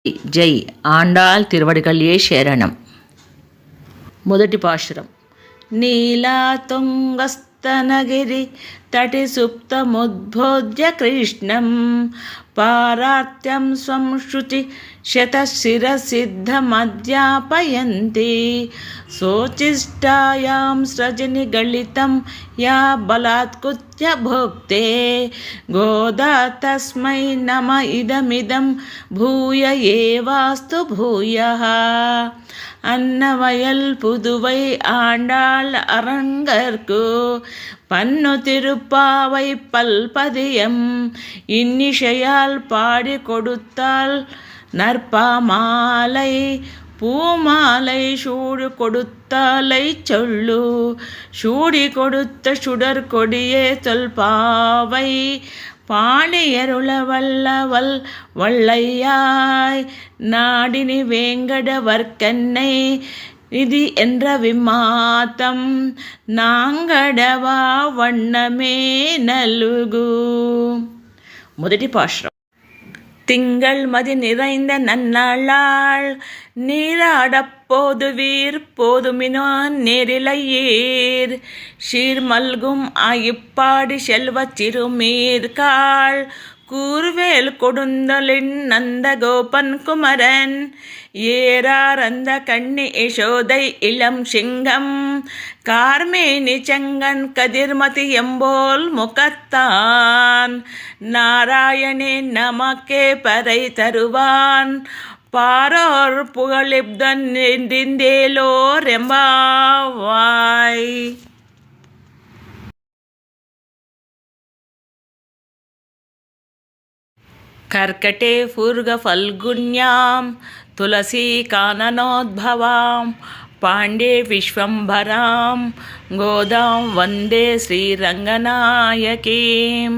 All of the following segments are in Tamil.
జై ఆండాళ్ తిరువడిగళే శరణం. మొదటి పాశురం. నీలాతుంగస్తనగిరి తటి సుప్తముద్బోధ్య కృష్ణం పారాత్యం స్వం శృతి శతశిరసిద్ధమధ్యాపయంతి శోచిష్టాయాం సృజని గళితం యా బలాత్కృత్య భోక్తే గోదా తస్మై నమ ఇదమిదం భూయ ఏవాస్తు భూయః. அன்னவயல் புதுவை ஆண்டாள் அரங்கற்கு பன்னு திருப்பாவை பல்பதியம் இன்னிசையால் பாடி கொடுத்தாள் நற்பாமாலை பூமாலை சூடு கொடுத்தாலை சொல்லு சூடி கொடுத்த சுடர் கொடியே தொல்பாவை பாணியருள வல்லவல் வள்ளையாய் நாடினி வேங்கடவர்க்கன்னை நிதி என்ற விமாத்தம் நாங்கடவா வண்ணமே நல்கு. మొదటి పాశురం. திங்கள் மதி நிறைந்த நன்னாளாள் நீராடப்போதுவீர் போதுமினோ நேரிலையீர் சீர் மல்கும் ஆயிப்பாடி செல்வச் சிறுமீர்காள் கூர்வேல் கொடுந்தலின் நந்த கோபன் குமரன் ஏறார் அந்த கண்ணி யசோதை இளம் சிங்கம் கார்மேனி செங்கன் கதிர்மதி எம்போல் முகத்தான் நாராயணே நமக்கே பறை தருவான் பாரோர் புகழிப்தன் நின்றேலோர் எம்பாவாய். కర్కటే పూర్గ ఫల్గుణ్యాం తులసీ కాననోద్భవాం పాండే విశ్వంభరాం గోదాం వందే శ్రీరంగనాయకీం.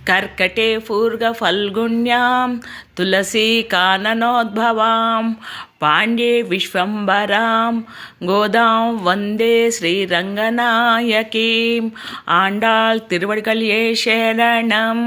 కర్కటే పూర్గ ఫల్గుణ్యాం తులసీ కాననోద్భవాం పాండే విశ్వంభరాం గోదాం వందే శ్రీరంగనాయకీం. ఆండాళ్ తిరువడిగళే శరణం.